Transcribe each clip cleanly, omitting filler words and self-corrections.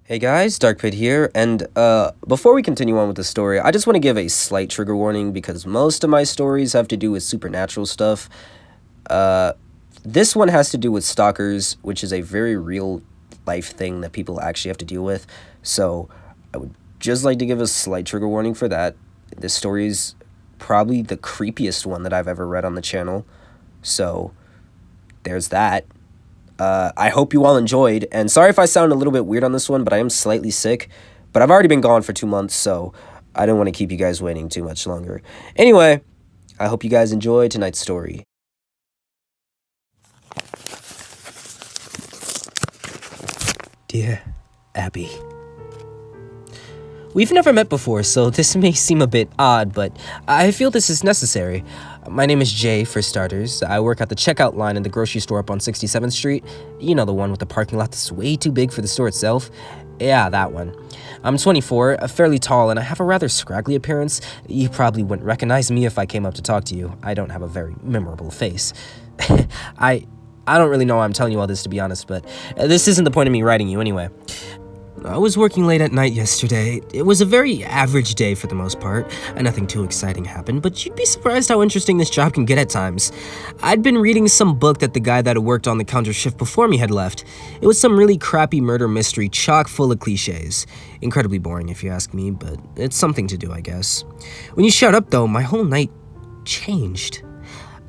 Hey guys, Dark Pit here, and before we continue on with the story, I just want to give a slight trigger warning because most of my stories have to do with supernatural stuff. This one has to do with stalkers, which is a very real life thing that people actually have to deal with. So I would just like to give a slight trigger warning for that. This story is probably the creepiest one that I've ever read on the channel. So there's that. I hope you all enjoyed, and sorry if I sound a little bit weird on this one, but I am slightly sick, but I've already been gone for 2 months, so I don't want to keep you guys waiting too much longer. Anyway, I hope you guys enjoy tonight's story. Dear Abby. We've never met before, so this may seem a bit odd, but I feel this is necessary. My name is Jay, for starters. I work at the checkout line in the grocery store up on 67th Street. You know, the one with the parking lot that's way too big for the store itself. Yeah, that one. I'm 24, fairly tall, and I have a rather scraggly appearance. You probably wouldn't recognize me if I came up to talk to you. I don't have a very memorable face. I don't really know why I'm telling you all this, to be honest, but this isn't the point of me writing you anyway. I was working late at night yesterday. It was a very average day for the most part, and nothing too exciting happened, but you'd be surprised how interesting this job can get at times. I'd been reading some book that the guy that had worked on the counter shift before me had left. It was some really crappy murder mystery chock full of cliches. Incredibly boring if you ask me, but it's something to do, I guess. When you showed up though, my whole night changed.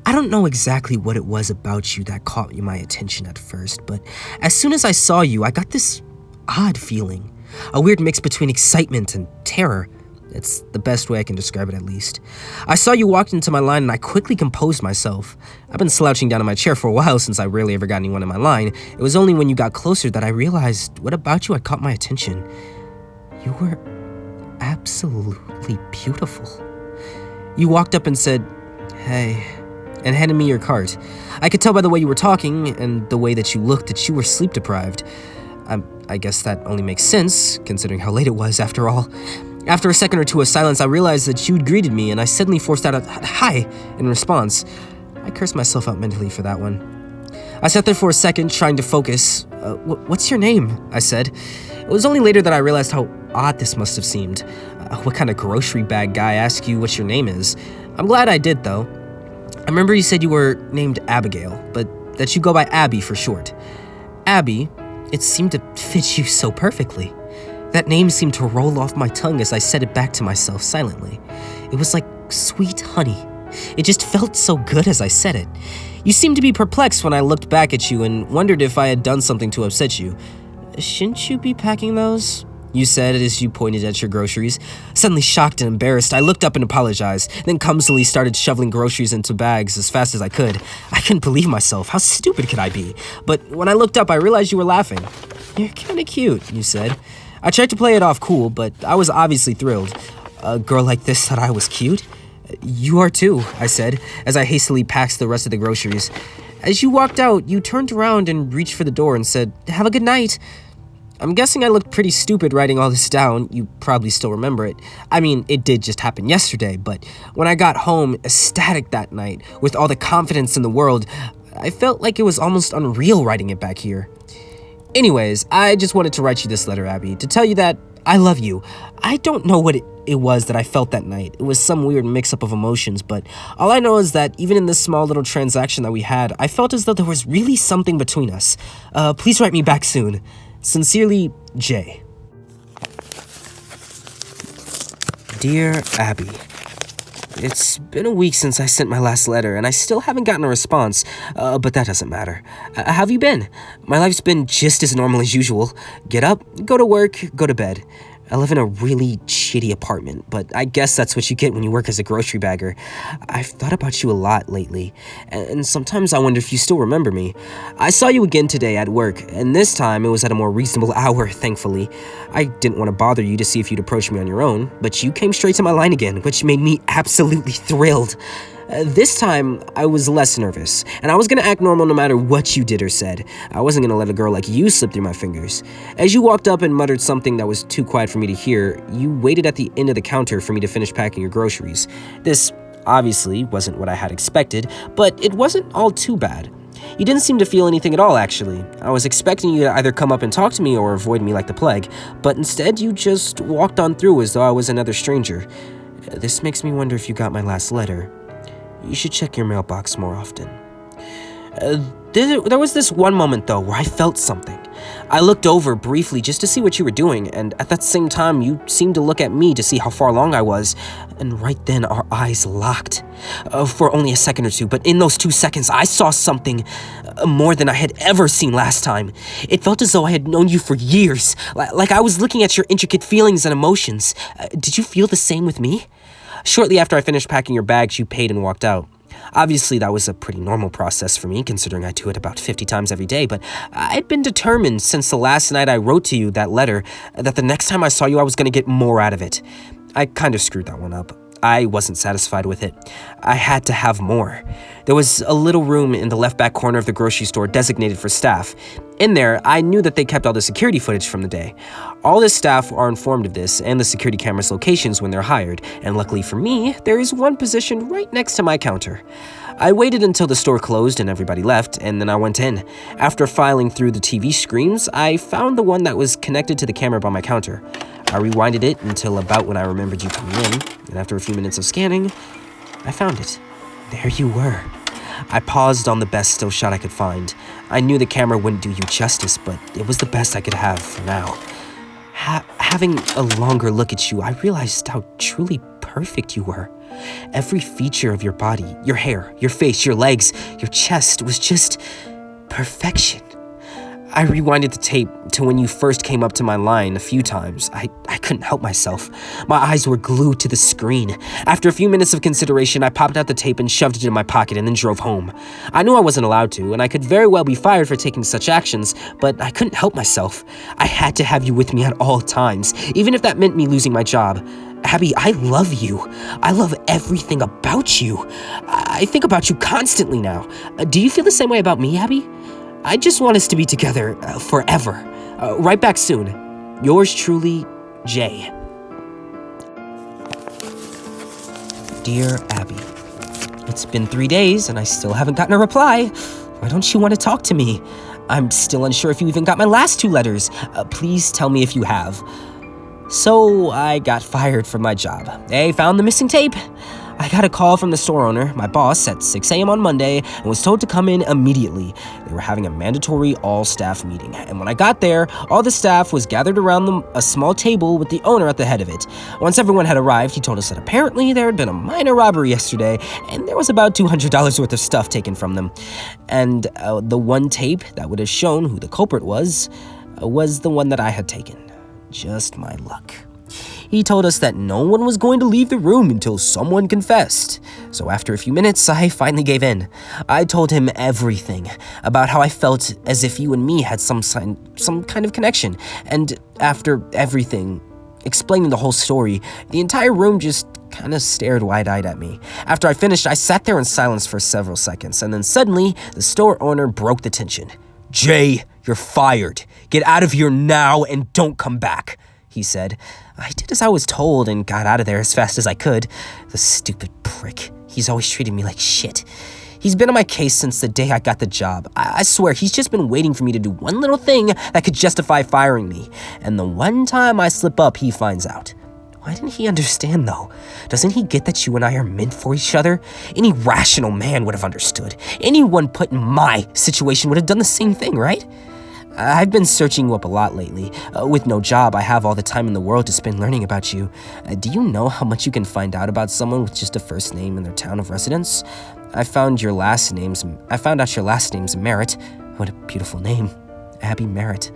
I don't know exactly what it was about you that caught my attention at first, but as soon as I saw you, I got this odd feeling. A weird mix between excitement and terror. It's the best way I can describe it, at least. I saw you walk into my line and I quickly composed myself. I've been slouching down in my chair for a while since I rarely ever got anyone in my line. It was only when you got closer that I realized what about you had caught my attention. You were absolutely beautiful. You walked up and said, "Hey," and handed me your cart. I could tell by the way you were talking and the way that you looked that you were sleep deprived. I guess that only makes sense, considering how late it was, after all. After a second or two of silence, I realized that you'd greeted me, and I suddenly forced out a "hi" in response. I cursed myself out mentally for that one. I sat there for a second, trying to focus. What's your name?" I said. It was only later that I realized how odd this must have seemed. What kind of grocery bag guy asks you what your name is? I'm glad I did, though. I remember you said you were named Abigail, but that you go by Abby for short. Abby, it seemed to fit you so perfectly. That name seemed to roll off my tongue as I said it back to myself silently. It was like sweet honey. It just felt so good as I said it. You seemed to be perplexed when I looked back at you and wondered if I had done something to upset you. "Shouldn't you be packing those?" you said as you pointed at your groceries. Suddenly shocked and embarrassed, I looked up and apologized, then clumsily started shoveling groceries into bags as fast as I could. I couldn't believe myself. How stupid could I be? But when I looked up, I realized you were laughing. "You're kinda cute," you said. I tried to play it off cool, but I was obviously thrilled. "A girl like this thought I was cute?" "You are too," I said, as I hastily packed the rest of the groceries. As you walked out, you turned around and reached for the door and said, "Have a good night." I'm guessing I looked pretty stupid writing all this down. You probably still remember it. I mean, it did just happen yesterday, but when I got home, ecstatic that night, with all the confidence in the world, I felt like it was almost unreal writing it back here. Anyways, I just wanted to write you this letter, Abby, to tell you that I love you. I don't know what it was that I felt that night. It was some weird mix-up of emotions, but all I know is that even in this small little transaction that we had, I felt as though there was really something between us. Please write me back soon. Sincerely, Jay. Dear Abby, it's been a week since I sent my last letter, and I still haven't gotten a response, but that doesn't matter. How have you been? My life's been just as normal as usual. Get up, go to work, go to bed. I live in a really shitty apartment, but I guess that's what you get when you work as a grocery bagger. I've thought about you a lot lately, and sometimes I wonder if you still remember me. I saw you again today at work, and this time it was at a more reasonable hour, thankfully. I didn't want to bother you to see if you'd approach me on your own, but you came straight to my line again, which made me absolutely thrilled. This time, I was less nervous, and I was gonna act normal no matter what you did or said. I wasn't gonna let a girl like you slip through my fingers. As you walked up and muttered something that was too quiet for me to hear, you waited at the end of the counter for me to finish packing your groceries. This obviously wasn't what I had expected, but it wasn't all too bad. You didn't seem to feel anything at all, actually. I was expecting you to either come up and talk to me or avoid me like the plague, but instead you just walked on through as though I was another stranger. This makes me wonder if you got my last letter. You should check your mailbox more often. There was this one moment, though, where I felt something. I looked over briefly just to see what you were doing, and at that same time, you seemed to look at me to see how far along I was, and right then, our eyes locked. For only a second or two, but in those 2 seconds, I saw something more than I had ever seen last time. It felt as though I had known you for years, like I was looking at your intricate feelings and emotions. Did you feel the same with me? Shortly after I finished packing your bags, you paid and walked out. Obviously, that was a pretty normal process for me, considering I do it about 50 times every day, but I'd been determined since the last night I wrote to you that letter that the next time I saw you, I was going to get more out of it. I kind of screwed that one up. I wasn't satisfied with it. I had to have more. There was a little room in the left back corner of the grocery store designated for staff. In there, I knew that they kept all the security footage from the day. All the staff are informed of this and the security camera's locations when they're hired, and luckily for me, there is one position right next to my counter. I waited until the store closed and everybody left, and then I went in. After filing through the TV screens, I found the one that was connected to the camera by my counter. I rewinded it until about when I remembered you coming in, and after a few minutes of scanning, I found it. There you were. I paused on the best still shot I could find. I knew the camera wouldn't do you justice, but it was the best I could have for now. Having a longer look at you, I realized how truly perfect you were. Every feature of your body, your hair, your face, your legs, your chest was just perfection. I rewinded the tape to when you first came up to my line a few times. I couldn't help myself. My eyes were glued to the screen. After a few minutes of consideration, I popped out the tape and shoved it in my pocket and then drove home. I knew I wasn't allowed to, and I could very well be fired for taking such actions, but I couldn't help myself. I had to have you with me at all times, even if that meant me losing my job. Abby, I love you. I love everything about you. I think about you constantly now. Do you feel the same way about me, Abby? I just want us to be together forever. Right back soon. Yours truly, Jay. Dear Abby, it's been 3 days and I still haven't gotten a reply. Why don't you want to talk to me? I'm still unsure if you even got my last 2 letters. Please tell me if you have. So I got fired from my job. They found the missing tape. I got a call from the store owner, my boss, at 6 a.m. on Monday and was told to come in immediately. They were having a mandatory all-staff meeting, and when I got there, all the staff was gathered around a small table with the owner at the head of it. Once everyone had arrived, he told us that apparently there had been a minor robbery yesterday, and there was about $200 worth of stuff taken from them. And the one tape that would have shown who the culprit was the one that I had taken. Just my luck. He told us that no one was going to leave the room until someone confessed. So after a few minutes, I finally gave in. I told him everything about how I felt as if you and me had some kind of connection. And after everything, explaining the whole story, the entire room just kind of stared wide-eyed at me. After I finished, I sat there in silence for several seconds, and then suddenly, the store owner broke the tension. "Jay, you're fired. Get out of here now and don't come back," he said. I did as I was told and got out of there as fast as I could. The stupid prick. He's always treated me like shit. He's been on my case since the day I got the job. I swear, he's just been waiting for me to do one little thing that could justify firing me. And the one time I slip up, he finds out. Why didn't he understand, though? Doesn't he get that you and I are meant for each other? Any rational man would have understood. Anyone put in my situation would have done the same thing, right? I've been searching you up a lot lately. With no job, I have all the time in the world to spend learning about you. Do you know how much you can find out about someone with just a first name and their town of residence? I found out your last name's Merritt. What a beautiful name. Abby Merritt.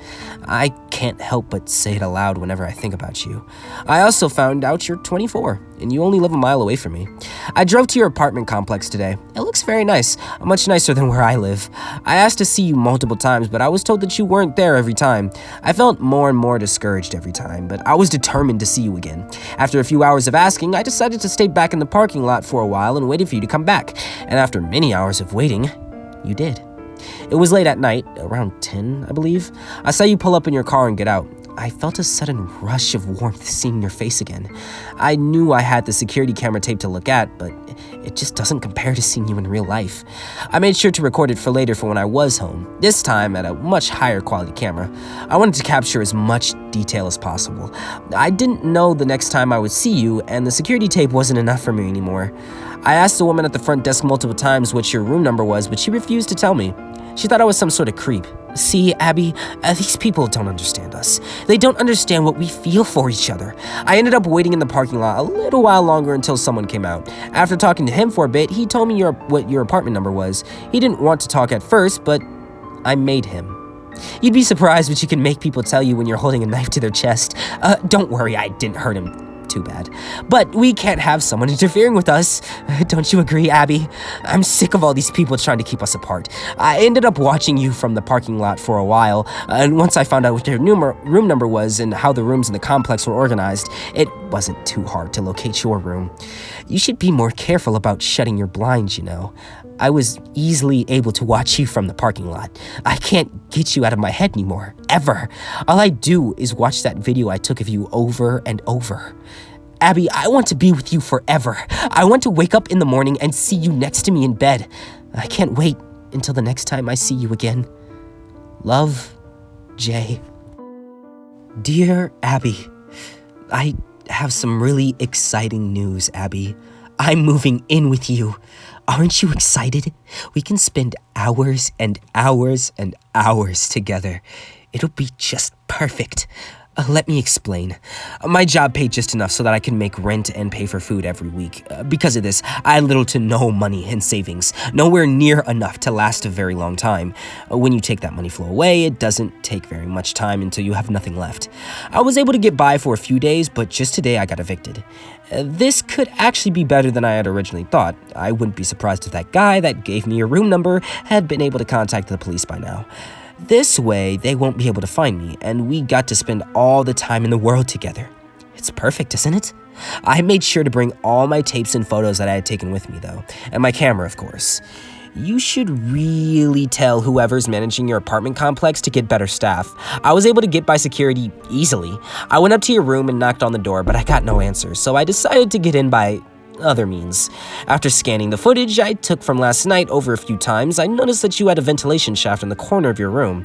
I can't help but say it aloud whenever I think about you. I also found out you're 24, and you only live a mile away from me. I drove to your apartment complex today. It looks very nice, much nicer than where I live. I asked to see you multiple times, but I was told that you weren't there every time. I felt more and more discouraged every time, but I was determined to see you again. After a few hours of asking, I decided to stay back in the parking lot for a while and waited for you to come back. And after many hours of waiting, you did. It was late at night, around 10, I believe. I saw you pull up in your car and get out. I felt a sudden rush of warmth seeing your face again. I knew I had the security camera tape to look at, but it just doesn't compare to seeing you in real life. I made sure to record it for later for when I was home, this time at a much higher quality camera. I wanted to capture as much detail as possible. I didn't know the next time I would see you, and the security tape wasn't enough for me anymore. I asked the woman at the front desk multiple times what your room number was, but she refused to tell me. She thought I was some sort of creep. See, Abby, these people don't understand us. They don't understand what we feel for each other. I ended up waiting in the parking lot a little while longer until someone came out. After talking to him for a bit, he told me what your apartment number was. He didn't want to talk at first, but I made him. You'd be surprised what you can make people tell you when you're holding a knife to their chest. Don't worry, I didn't hurt him too bad. But we can't have someone interfering with us. Don't you agree, Abby? I'm sick of all these people trying to keep us apart. I ended up watching you from the parking lot for a while, and once I found out what your room number was and how the rooms in the complex were organized, it wasn't too hard to locate your room. You should be more careful about shutting your blinds, you know. I was easily able to watch you from the parking lot. I can't get you out of my head anymore, ever. All I do is watch that video I took of you over and over. Abby, I want to be with you forever. I want to wake up in the morning and see you next to me in bed. I can't wait until the next time I see you again. Love, Jay. Dear Abby, I have some really exciting news, Abby. I'm moving in with you. Aren't you excited? We can spend hours and hours and hours together. It'll be just perfect. Let me explain. My job paid just enough so that I can make rent and pay for food every week. Because of this, I had little to no money in savings, nowhere near enough to last a very long time. When you take that money flow away, it doesn't take very much time until you have nothing left. I was able to get by for a few days, but just today I got evicted. This could actually be better than I had originally thought. I wouldn't be surprised if that guy that gave me your room number had been able to contact the police by now. This way, they won't be able to find me, and we got to spend all the time in the world together. It's perfect, isn't it? I made sure to bring all my tapes and photos that I had taken with me, though, and my camera, of course. You should really tell whoever's managing your apartment complex to get better staff. I was able to get by security easily. I went up to your room and knocked on the door, but I got no answers, so I decided to get in by other means. After scanning the footage I took from last night over a few times, I noticed that you had a ventilation shaft in the corner of your room.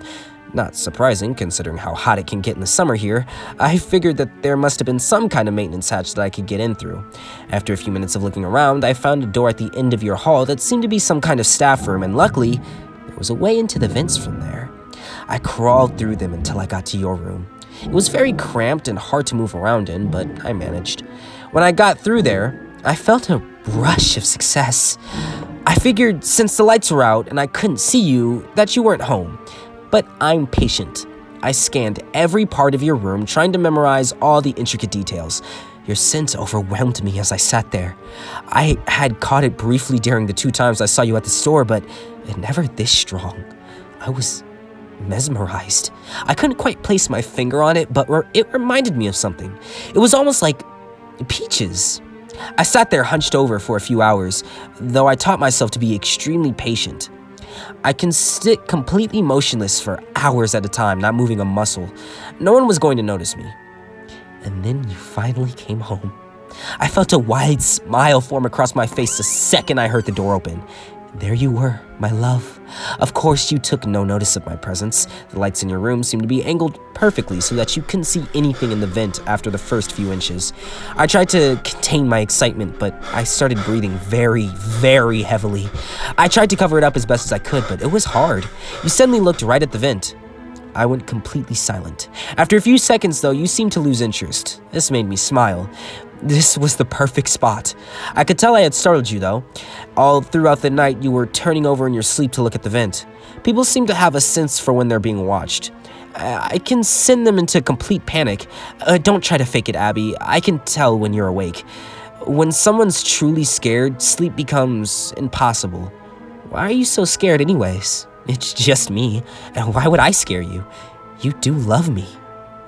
Not surprising, considering how hot it can get in the summer here. I figured that there must have been some kind of maintenance hatch that I could get in through. After a few minutes of looking around, I found a door at the end of your hall that seemed to be some kind of staff room, and luckily, there was a way into the vents from there. I crawled through them until I got to your room. It was very cramped and hard to move around in, but I managed. When I got through there, I felt a rush of success. I figured since the lights were out and I couldn't see you, that you weren't home. But I'm patient. I scanned every part of your room, trying to memorize all the intricate details. Your scent overwhelmed me as I sat there. I had caught it briefly during the 2 times I saw you at the store, but it never this strong. I was mesmerized. I couldn't quite place my finger on it, but it reminded me of something. It was almost like peaches. I sat there hunched over for a few hours, though I taught myself to be extremely patient. I can sit completely motionless for hours at a time, not moving a muscle. No one was going to notice me. And then you finally came home. I felt a wide smile form across my face the second I heard the door open. There you were, my love. Of course, you took no notice of my presence. The lights in your room seemed to be angled perfectly so that you couldn't see anything in the vent after the first few inches. I tried to contain my excitement, but I started breathing very, very heavily. I tried to cover it up as best as I could, but it was hard. You suddenly looked right at the vent. I went completely silent. After a few seconds, though, you seemed to lose interest. This made me smile. This was the perfect spot. I could tell I had startled you, though. All throughout the night, you were turning over in your sleep to look at the vent. People seem to have a sense for when they're being watched. I can send them into complete panic. Don't try to fake it, Abby. I can tell when you're awake. When someone's truly scared, sleep becomes impossible. Why are you so scared anyways? It's just me, and why would I scare you? You do love me,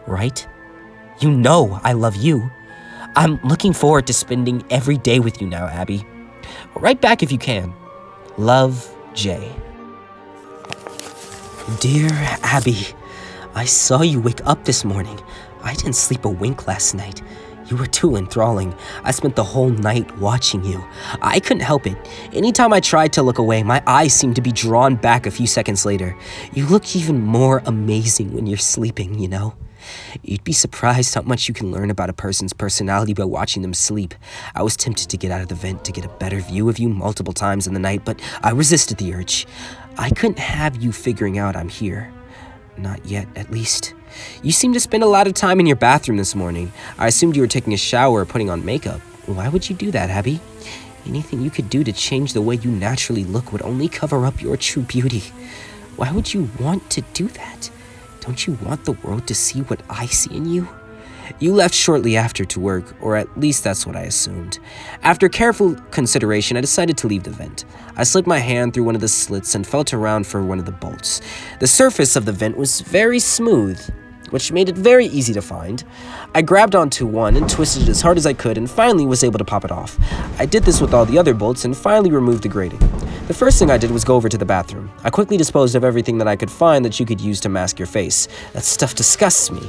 right? You know I love you. I'm looking forward to spending every day with you now, Abby. Write back if you can. Love, Jay. Dear Abby, I saw you wake up this morning. I didn't sleep a wink last night. You were too enthralling. I spent the whole night watching you. I couldn't help it. Anytime I tried to look away, my eyes seemed to be drawn back a few seconds later. You look even more amazing when you're sleeping, you know? You'd be surprised how much you can learn about a person's personality by watching them sleep. I was tempted to get out of the vent to get a better view of you multiple times in the night, but I resisted the urge. I couldn't have you figuring out I'm here. Not yet, at least. You seem to spend a lot of time in your bathroom this morning. I assumed you were taking a shower or putting on makeup. Why would you do that, Abby? Anything you could do to change the way you naturally look would only cover up your true beauty. Why would you want to do that? Don't you want the world to see what I see in you? You left shortly after to work, or at least that's what I assumed. After careful consideration, I decided to leave the vent. I slipped my hand through one of the slits and felt around for one of the bolts. The surface of the vent was very smooth, which made it very easy to find. I grabbed onto one and twisted it as hard as I could and finally was able to pop it off. I did this with all the other bolts and finally removed the grating. The first thing I did was go over to the bathroom. I quickly disposed of everything that I could find that you could use to mask your face. That stuff disgusts me.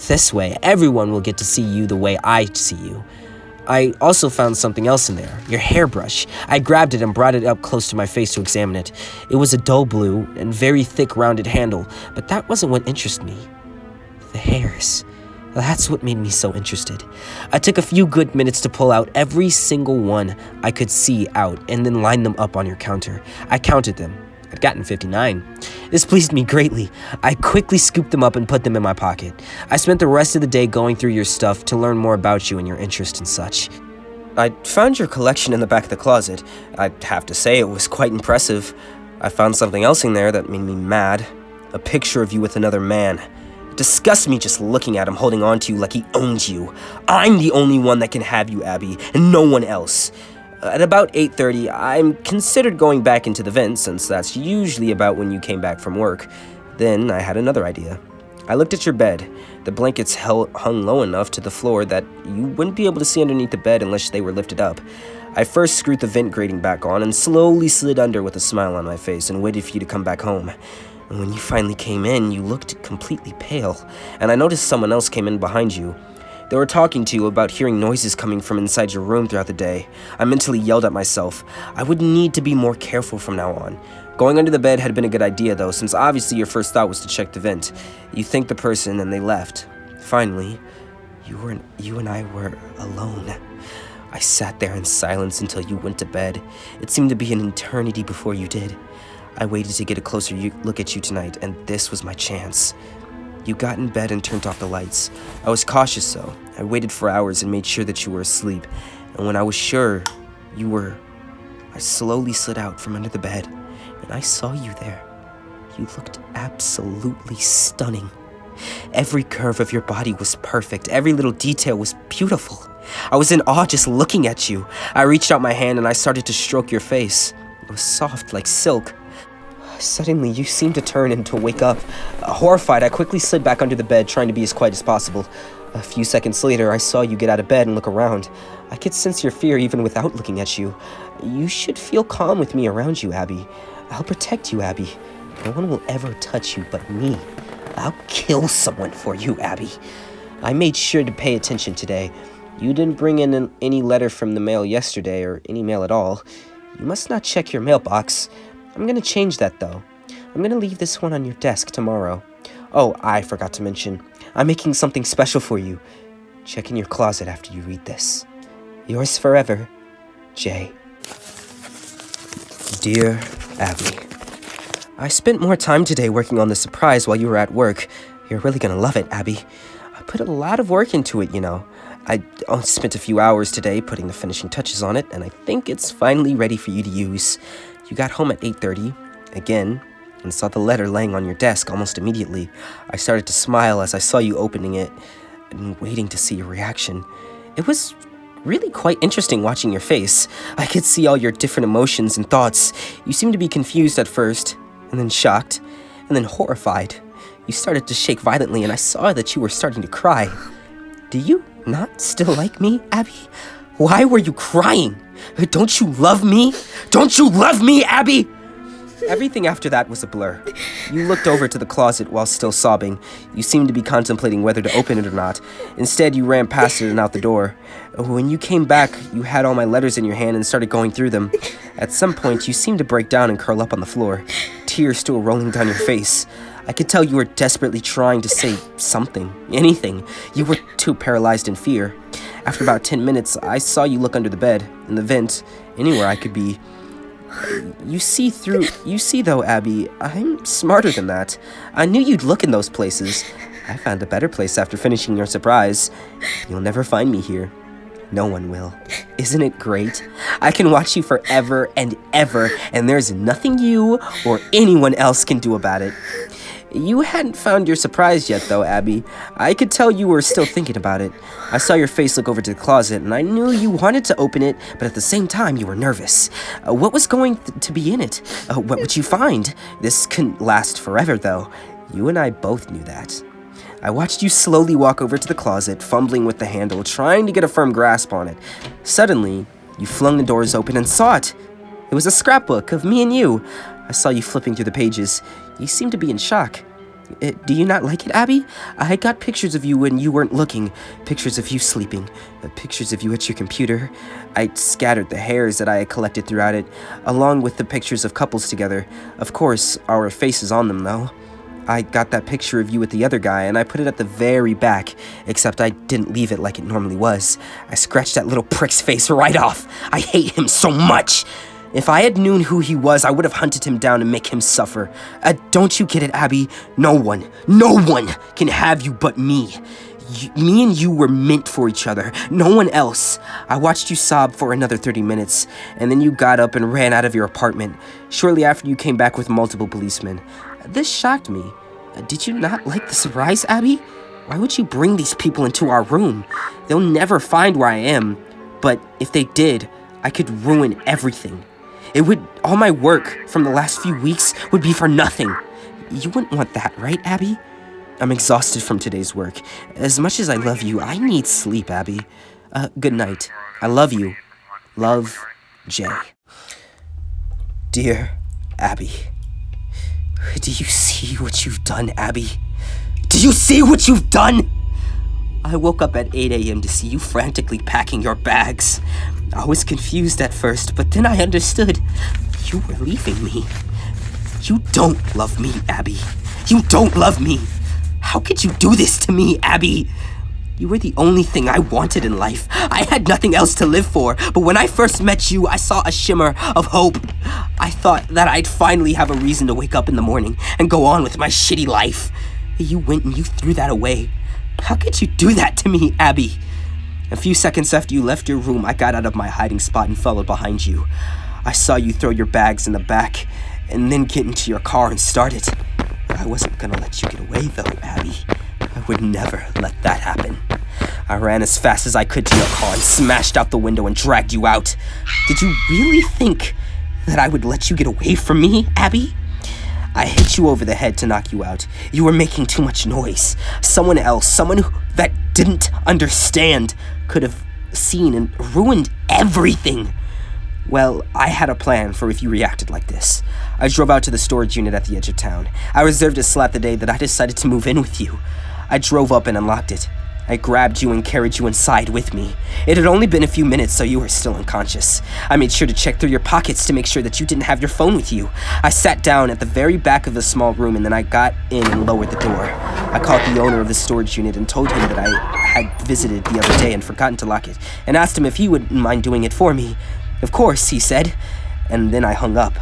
This way, everyone will get to see you the way I see you. I also found something else in there, your hairbrush. I grabbed it and brought it up close to my face to examine it. It was a dull blue and very thick rounded handle, but that wasn't what interested me. The hairs. That's what made me so interested. I took a few good minutes to pull out every single one I could see out and then line them up on your counter. I counted them. I'd gotten 59. This pleased me greatly. I quickly scooped them up and put them in my pocket. I spent the rest of the day going through your stuff to learn more about you and your interest and such. I found your collection in the back of the closet. I'd have to say it was quite impressive. I found something else in there that made me mad. A picture of you with another man. It disgusts me just looking at him holding on to you like he owns you. I'm the only one that can have you, Abby, and no one else. At about 8:30, I'm considered going back into the vent since that's usually about when you came back from work. Then I had another idea. I looked at your bed. The blankets hung low enough to the floor that you wouldn't be able to see underneath the bed unless they were lifted up. I first screwed the vent grating back on and slowly slid under with a smile on my face and waited for you to come back home. And when you finally came in, you looked completely pale, and I noticed someone else came in behind you. They were talking to you about hearing noises coming from inside your room throughout the day. I mentally yelled at myself. I would need to be more careful from now on. Going under the bed had been a good idea though, since obviously your first thought was to check the vent. You thanked the person and they left. Finally, you and I were alone. I sat there in silence until you went to bed. It seemed to be an eternity before you did. I waited to get a closer look at you tonight, and this was my chance. You got in bed and turned off the lights. I was cautious though. I waited for hours and made sure that you were asleep. And when I was sure you were, I slowly slid out from under the bed and I saw you there. You looked absolutely stunning. Every curve of your body was perfect. Every little detail was beautiful. I was in awe just looking at you. I reached out my hand and I started to stroke your face. It was soft like silk. Suddenly, you seemed to turn and to wake up. Horrified, I quickly slid back under the bed, trying to be as quiet as possible. A few seconds later, I saw you get out of bed and look around. I could sense your fear even without looking at you. You should feel calm with me around you, Abby. I'll protect you, Abby. No one will ever touch you but me. I'll kill someone for you, Abby. I made sure to pay attention today. You didn't bring in any letter from the mail yesterday, or any mail at all. You must not check your mailbox. I'm gonna change that though. I'm gonna leave this one on your desk tomorrow. Oh, I forgot to mention, I'm making something special for you. Check in your closet after you read this. Yours forever, Jay. Dear Abby, I spent more time today working on the surprise while you were at work. You're really gonna love it, Abby. I put a lot of work into it, you know. I spent a few hours today putting the finishing touches on it, and I think it's finally ready for you to use. You got home at 8:30, again, and saw the letter laying on your desk almost immediately. I started to smile as I saw you opening it and waiting to see your reaction. It was really quite interesting watching your face. I could see all your different emotions and thoughts. You seemed to be confused at first, and then shocked, and then horrified. You started to shake violently, and I saw that you were starting to cry. Do you not still like me, Abby? Why were you crying? Don't you love me? Don't you love me, Abby? Everything after that was a blur. You looked over to the closet while still sobbing. You seemed to be contemplating whether to open it or not. Instead, you ran past it and out the door. When you came back, you had all my letters in your hand and started going through them. At some point, you seemed to break down and curl up on the floor, tears still rolling down your face. I could tell you were desperately trying to say something, anything. You were too paralyzed in fear. After about 10 minutes, I saw you look under the bed, in the vent, anywhere I could be. You see though, Abby, I'm smarter than that. I knew you'd look in those places. I found a better place after finishing your surprise. You'll never find me here. No one will. Isn't it great? I can watch you forever and ever, and there's nothing you or anyone else can do about it. You hadn't found your surprise yet, though, Abby. I could tell you were still thinking about it. I saw your face look over to the closet, and I knew you wanted to open it, but at the same time, you were nervous. What was going to be in it? What would you find? This couldn't last forever, though. You and I both knew that. I watched you slowly walk over to the closet, fumbling with the handle, trying to get a firm grasp on it. Suddenly, you flung the doors open and saw it. It was a scrapbook of me and you. I saw you flipping through the pages. You seemed to be in shock. Do you not like it, Abby? I got pictures of you when you weren't looking. Pictures of you sleeping. Pictures of you at your computer. I scattered the hairs that I had collected throughout it, along with the pictures of couples together. Of course, our faces on them, though. I got that picture of you with the other guy, and I put it at the very back, except I didn't leave it like it normally was. I scratched that little prick's face right off. I hate him so much. If I had known who he was, I would have hunted him down and make him suffer. Don't you get it, Abby? No one can have you but me. Me and you were meant for each other, no one else. I watched you sob for another 30 minutes, and then you got up and ran out of your apartment. Shortly after, you came back with multiple policemen. This shocked me. Did you not like the surprise, Abby? Why would you bring these people into our room? They'll never find where I am, but if they did, I could ruin everything. All my work from the last few weeks would be for nothing. You wouldn't want that, right, Abby? I'm exhausted from today's work. As much as I love you, I need sleep, Abby. Good night. I love you. Love, Jay. Dear Abby, do you see what you've done, Abby? Do you see what you've done? I woke up at 8 a.m. to see you frantically packing your bags. I was confused at first, but then I understood. You were leaving me. You don't love me, Abby. You don't love me. How could you do this to me, Abby? You were the only thing I wanted in life. I had nothing else to live for, but when I first met you, I saw a shimmer of hope. I thought that I'd finally have a reason to wake up in the morning and go on with my shitty life. You went and you threw that away. How could you do that to me, Abby? A few seconds after you left your room, I got out of my hiding spot and followed behind you. I saw you throw your bags in the back and then get into your car and start it. I wasn't gonna let you get away, though, Abby. I would never let that happen. I ran as fast as I could to your car and smashed out the window and dragged you out. Did you really think that I would let you get away from me, Abby? I hit you over the head to knock you out. You were making too much noise. Someone else, that didn't understand, could have seen and ruined everything. Well, I had a plan for if you reacted like this. I drove out to the storage unit at the edge of town. I reserved a slot the day that I decided to move in with you. I drove up and unlocked it. I grabbed you and carried you inside with me. It had only been a few minutes, so you were still unconscious. I made sure to check through your pockets to make sure that you didn't have your phone with you. I sat down at the very back of the small room, and then I got in and lowered the door. I called the owner of the storage unit and told him that I had visited the other day and forgotten to lock it, and asked him if he wouldn't mind doing it for me. Of course, he said, and then I hung up.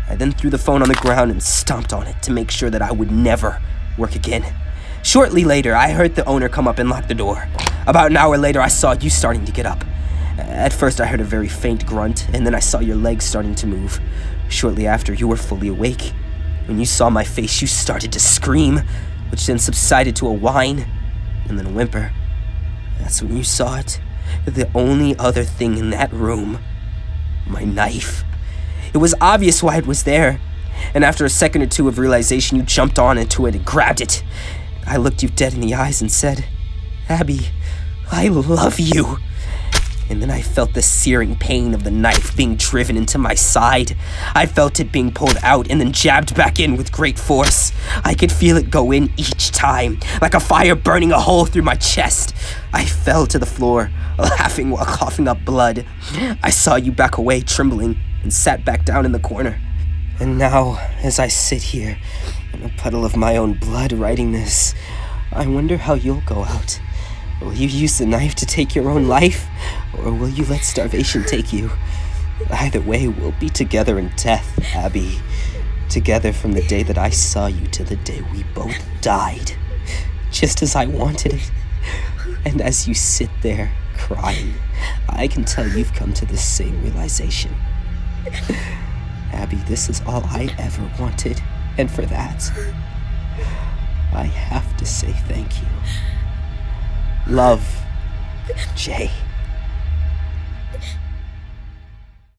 I then threw the phone on the ground and stomped on it to make sure that I would never work again. Shortly later, I heard the owner come up and lock the door. About an hour later, I saw you starting to get up. At first, I heard a very faint grunt, and then I saw your legs starting to move. Shortly after, you were fully awake. When you saw my face, you started to scream, which then subsided to a whine, and then a whimper. That's when you saw it. The only other thing in that room. My knife. It was obvious why it was there, and after a second or two of realization, you jumped onto it and grabbed it. I looked you dead in the eyes and said, Abby, I love you. And then I felt the searing pain of the knife being driven into my side. I felt it being pulled out and then jabbed back in with great force. I could feel it go in each time, like a fire burning a hole through my chest. I fell to the floor, laughing while coughing up blood. I saw you back away, trembling, and sat back down in the corner. And now, as I sit here, in a puddle of my own blood writing this, I wonder how you'll go out. Will you use the knife to take your own life, or will you let starvation take you? Either way, we'll be together in death, Abby. Together from the day that I saw you to the day we both died. Just as I wanted it. And as you sit there, crying, I can tell you've come to the same realization. Abby, this is all I ever wanted, and for that, I have to say thank you. Love, Jay.